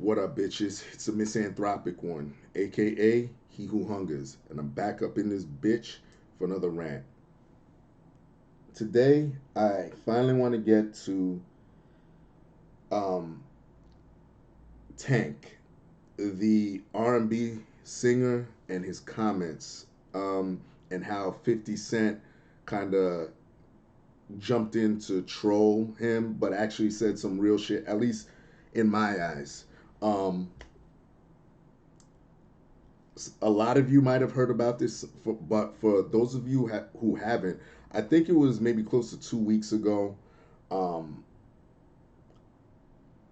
What up, bitches? It's a misanthropic one, aka He Who Hungers, and I'm back up in this bitch for another rant. Today, I finally want to get to um, Tank, the R&B singer, and his comments, and how 50 Cent kind of jumped in to troll him, but actually said some real shit, at least in my eyes. Um, a lot of you might have heard about this, but for those of you who haven't, I think it was maybe close to 2 weeks ago. Um,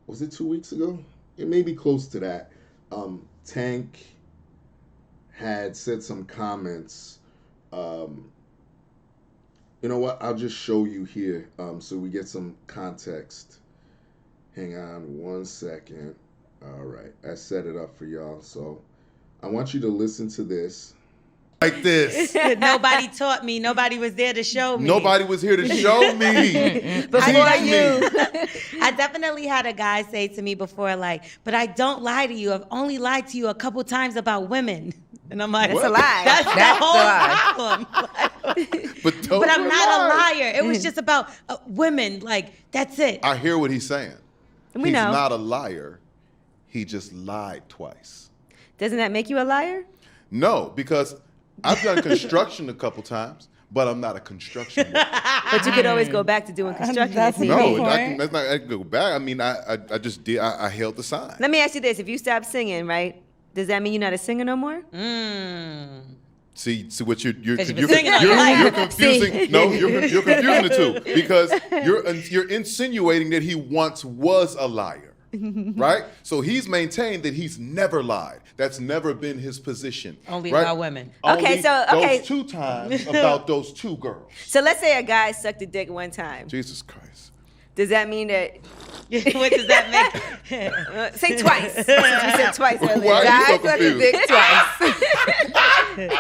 was it 2 weeks ago? It may be close to that. Tank had said some comments. Um, you know what? I'll just show you here so we get some context. Hang on 1 second. All right, I set it up for y'all. So I want you to listen to this. Like this. Nobody taught me. Nobody was there to show me. Nobody was here to show me. Before you. I definitely had a guy say to me before, like, but I don't lie to you. I've only lied to you a couple times about women. And I'm like, that's a lie. That's the whole problem. But I'm not a liar. It was just about women. Like, that's it. I hear what he's saying. We know. He's not a liar. He just lied twice. Doesn't that make you a liar? No, because I've done construction a couple times, but I'm not a construction worker. But you could always go back to doing construction. That's if need no, be. That's not. I can go back. I mean, I just did. I held the sign. Let me ask you this: if you stop singing, right, does that mean you're not a singer no more? See what you're singing all your life. confusing. No, you're confusing the two because you're insinuating that he once was a liar. Right? So he's maintained that he's never lied. That's never been his position. Only right? about women. Okay, those 2 times about those 2 girls. So let's say a guy sucked a dick one time. Jesus Christ. Does that mean that? What does that mean? Say twice. You said twice earlier. Why are you so Guy sucked a confused? dick twice.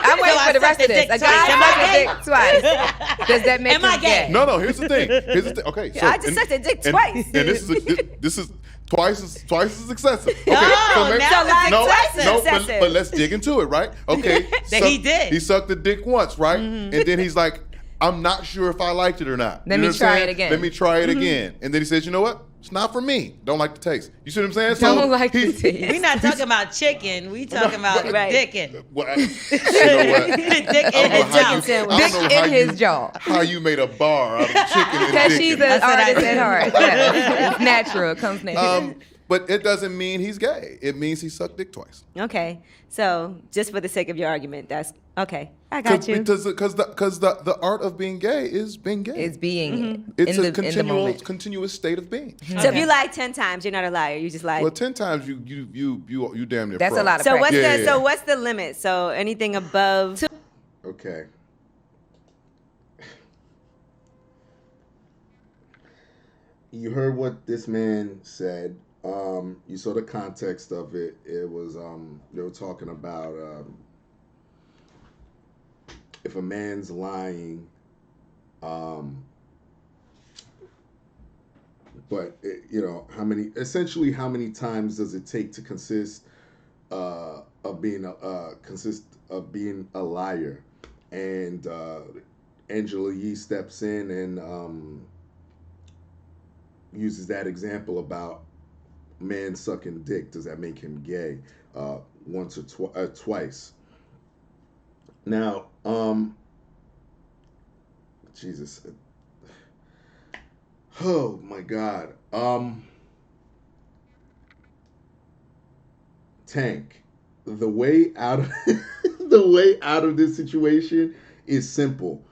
I'm waiting for the rest of this. A guy sucked a dick twice. Does that make Am I him gay? No, here's the thing. Okay, so I just sucked a dick twice. And this is twice as excessive. Okay, Oh, now it's excessive. but let's dig into it, right? Okay, That he did. He sucked the dick once, right? And then he's like, I'm not sure if I liked it or not. Let me try it again. Let me try it again. And then he says, you know what? It's not for me. Don't like the taste. You see what I'm saying? Don't like the taste. We're not talking about chicken. We talking about Right. dicking. Well, you know what? Dick I in don't know his how jaw. you- I don't know Dick how in you- his jaw. How you made a bar out of chicken and Because dick. she's an That's what I artist did. at heart. Yeah. It's natural. It comes natural. But it doesn't mean he's gay. It means he sucked dick twice. Okay. So just for the sake of your argument, that's okay. I got you. Because the art of being gay is being gay. It's being It's in a the moment. continuous state of being. So if you lied 10 times, you're not a liar. You just lied. Well, 10 times you damn near. That's pro. a lot of So practice. Yeah. So what's the limit? So anything above Okay. You heard what this man said. You saw the context of it. It was they were talking about if a man's lying, but how many times does it take to consist of being a liar? And Angela Yee steps in and uses that example about man sucking dick. Does that make him gay? Once or twice. Now, Jesus. Oh my God. Tank. The way out of the way out of this situation is simple.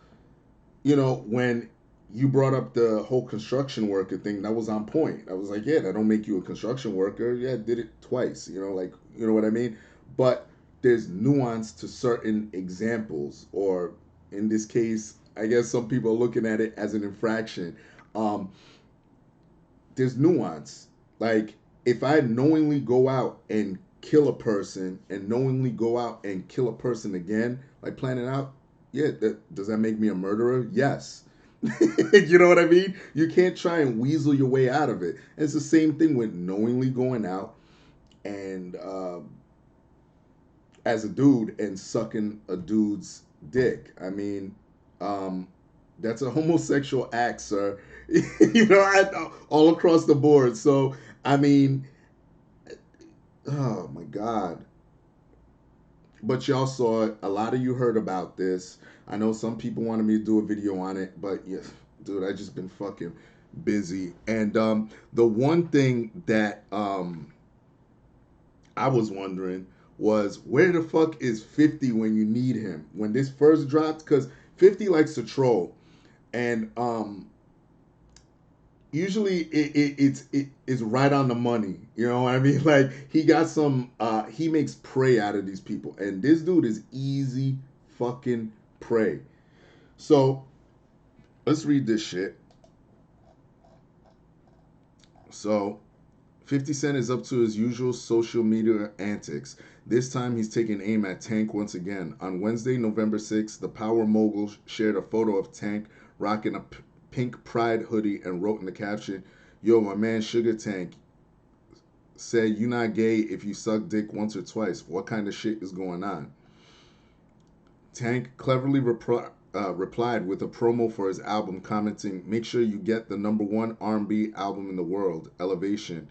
When you brought up the whole construction worker thing, that was on point. I was like, yeah, that don't make you a construction worker. Yeah, I did it twice. You know what I mean? But there's nuance to certain examples, or in this case, I guess some people are looking at it as an infraction. There's nuance. Like, if I knowingly go out and kill a person and knowingly go out and kill a person again, like planning out, yeah, does that make me a murderer? Yes. You know what I mean? You can't try and weasel your way out of it. And it's the same thing with knowingly going out and as a dude and sucking a dude's dick. I mean, that's a homosexual act, sir. All across the board. So, I mean, oh my God. But y'all saw it. A lot of you heard about this. I know some people wanted me to do a video on it, but yeah, dude, I just been fucking busy. And the one thing that I was wondering was where the fuck is 50 when you need him? When this first dropped, because 50 likes to troll, and usually it's right on the money. You know what I mean? Like he got some he makes prey out of these people. And this dude is easy fucking prey. So let's read this shit. So 50 Cent is up to his usual social media antics. This time he's taking aim at Tank once again. On Wednesday, November 6th, the power mogul shared a photo of Tank rocking a pink pride hoodie and wrote in the caption, "Yo, my man Sugar Tank said you not gay if you suck dick once or twice. What kind of shit is going on?" Tank cleverly replied with a promo for his album, commenting, "Make sure you get the #1 R&B album in the world, Elevation,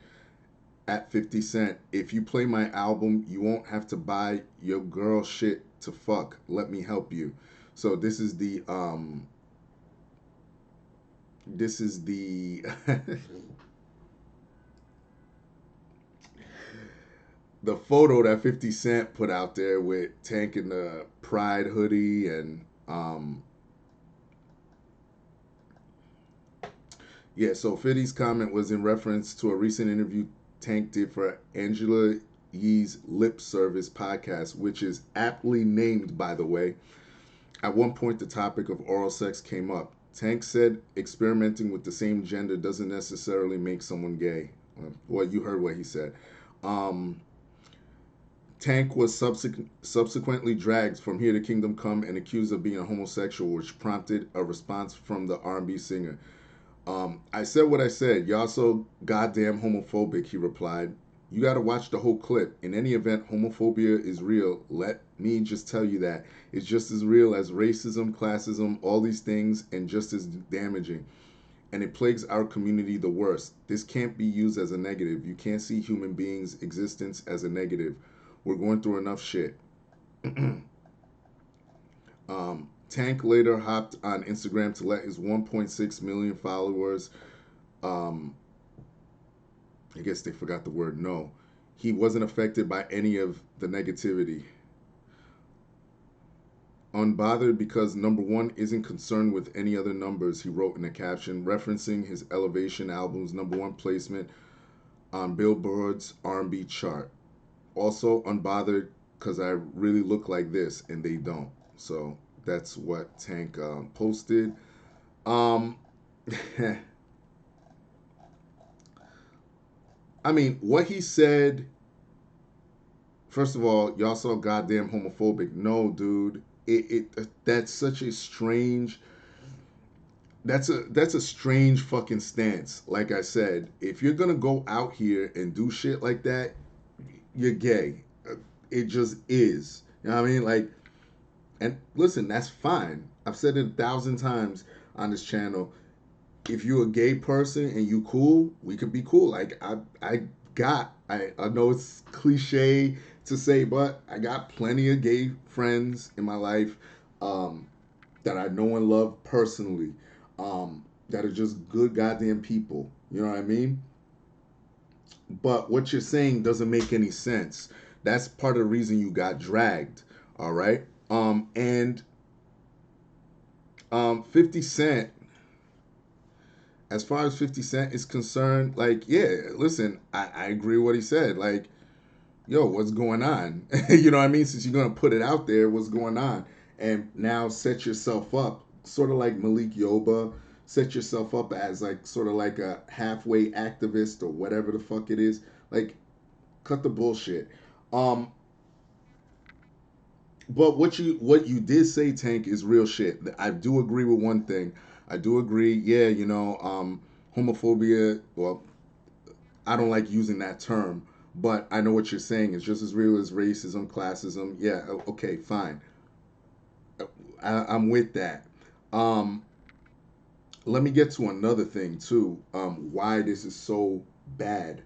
at 50 Cent. If you play my album, you won't have to buy your girl shit to fuck. Let me help you." So this is the the photo that 50 Cent put out there with Tank in the pride hoodie. And yeah, so 50's comment was in reference to a recent interview Tank did for Angela Yee's Lip Service podcast, which is aptly named, by the way. At one point, the topic of oral sex came up. Tank said experimenting with the same gender doesn't necessarily make someone gay. Well, you heard what he said. Tank was subsequently dragged from Here to Kingdom Come and accused of being a homosexual, which prompted a response from the R&B singer. "I said what I said. Y'all so goddamn homophobic," he replied. "You gotta watch the whole clip. In any event, homophobia is real. Let me just tell you that. It's just as real as racism, classism, all these things, and just as damaging. And it plagues our community the worst. This can't be used as a negative. You can't see human beings' existence as a negative. We're going through enough shit." Tank later hopped on Instagram to let his 1.6 million followers, I guess they forgot the word no. He wasn't affected by any of the negativity. "Unbothered because #1 isn't concerned with any other numbers," he wrote in a caption, referencing his Elevation album's #1 placement on Billboard's R&B chart. "Also unbothered because I really look like this and they don't." So that's what Tank posted. I mean, what he said, first of all, y'all so goddamn homophobic. No, dude. That's such a strange that's a strange fucking stance. Like I said, if you're gonna go out here and do shit like that, you're gay. It just is. You know what I mean? Like, and listen, that's fine. I've said it 1,000 times on this channel. If you're a gay person and you cool, we could be cool. Like I know it's cliche to say, but I got plenty of gay friends in my life that I know and love personally, that are just good goddamn people. You know what I mean? But what you're saying doesn't make any sense. That's part of the reason you got dragged. All right. And 50 Cent, as far as 50 Cent is concerned, like, yeah, listen, I agree with what he said. Like, yo, what's going on? You know what I mean? Since you're going to put it out there, what's going on? And now set yourself up, sort of like Malik Yoba, set yourself up as like sort of like a halfway activist or whatever the fuck it is. Like, cut the bullshit. But what you did say, Tank, is real shit. I do agree with one thing. I do agree. Yeah, you know, homophobia. Well, I don't like using that term, But I know what you're saying. It's just as real as racism, classism. Yeah, okay, fine. I'm with that. Um, Let me get to another thing too. Why this is so bad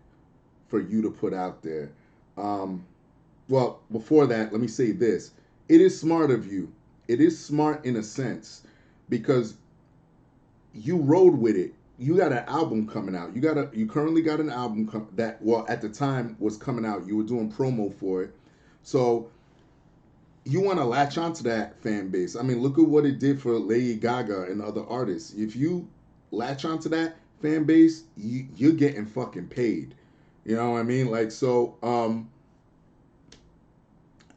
for you to put out there. Um, well, before that, let me say this. It is smart of you. It is smart in a sense because you rode with it. You got an album coming out. You currently got an album that well at the time was coming out. You were doing promo for it. So you want to latch onto that fan base. I mean, look at what it did for Lady Gaga and other artists. If you latch onto that fan base, you're getting fucking paid. You know what I mean? Like so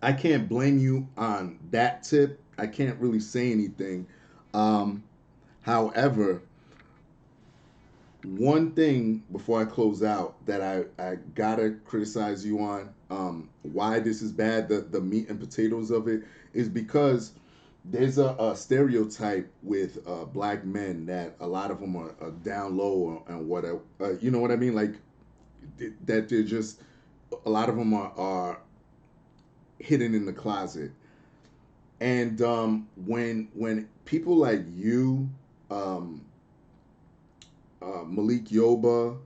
I can't blame you on that tip. I can't really say anything. Um However, one thing before I close out that I gotta criticize you on, why this is bad, the meat and potatoes of it, is because there's a stereotype with black men that a lot of them are down low and whatever. You know what I mean? Like that they're just a lot of them are hidden in the closet. And when people like you, um, Malik Yoba,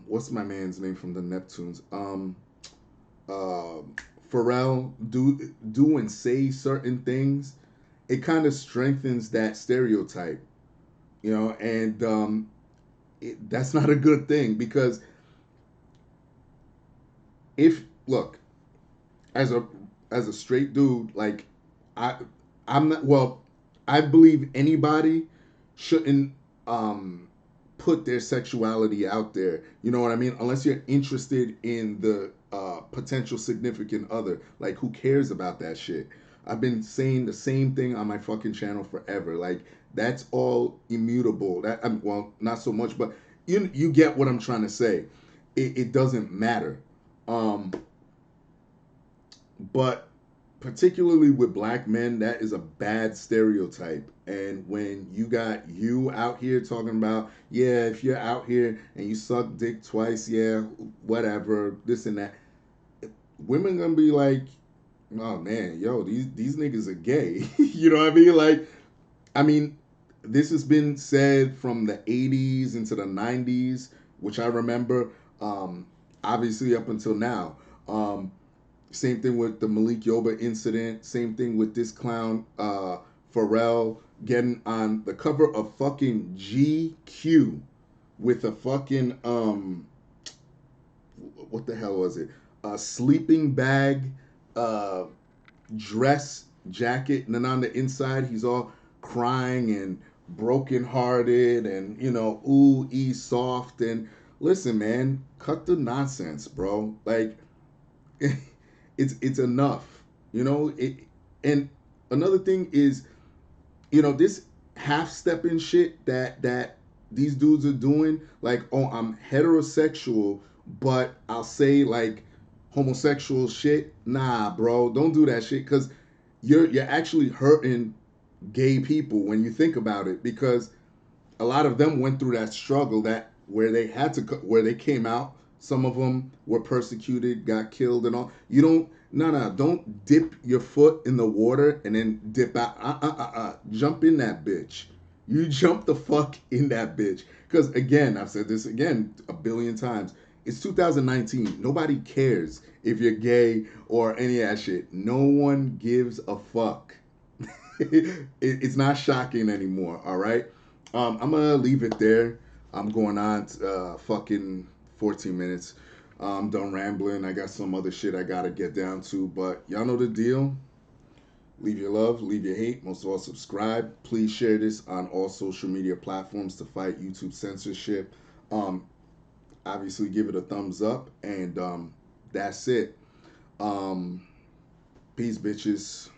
what's my man's name from the Neptunes? Uh, Pharrell do and say certain things, it kind of strengthens that stereotype, you know, and that's not a good thing because if look as a straight dude, like I I'm not well, I believe anybody shouldn't um put their sexuality out there. You know what I mean? Unless you're interested in the potential significant other. Like, who cares about that shit? I've been saying the same thing on my fucking channel forever. Like, that's all immutable. That well, not so much, but you get what I'm trying to say. It doesn't matter. Um, but particularly with black men, that is a bad stereotype. And when you got you out here talking about, yeah, if you're out here and you suck dick twice, yeah, whatever, this and that, women gonna be like, oh man, yo, these niggas are gay. You know what I mean? Like, I mean, this has been said from the 80s into the 90s, which I remember, um, obviously up until now. Same thing with the Malik Yoba incident. Same thing with this clown, Pharrell, getting on the cover of fucking GQ with a fucking, what the hell was it? A sleeping bag, uh, dress, jacket, and then on the inside, he's all crying and brokenhearted and, you know, ooh, soft. And listen, man, cut the nonsense, bro. Like, it's enough, you know. It and another thing is, you know, this half stepping shit that these dudes are doing. Like, oh, I'm heterosexual, but I'll say like homosexual shit. Nah, bro, don't do that shit because you're actually hurting gay people when you think about it because a lot of them went through that struggle that where they had to where they came out. Some of them were persecuted, got killed, and all. You don't don't dip your foot in the water and then dip out. Jump in that bitch. You jump the fuck in that bitch. Because again, I've said this again a billion times. It's 2019. Nobody cares if you're gay or any of that shit. No one gives a fuck. It's not shocking anymore. All right. I'm gonna leave it there. I'm going on fucking 14 minutes. I'm done rambling. I got some other shit I gotta get down to, but y'all know the deal. Leave your love, leave your hate. Most of all, subscribe. Please share this on all social media platforms to fight YouTube censorship. Um, Obviously, give it a thumbs up, and that's it. Um, Peace, bitches.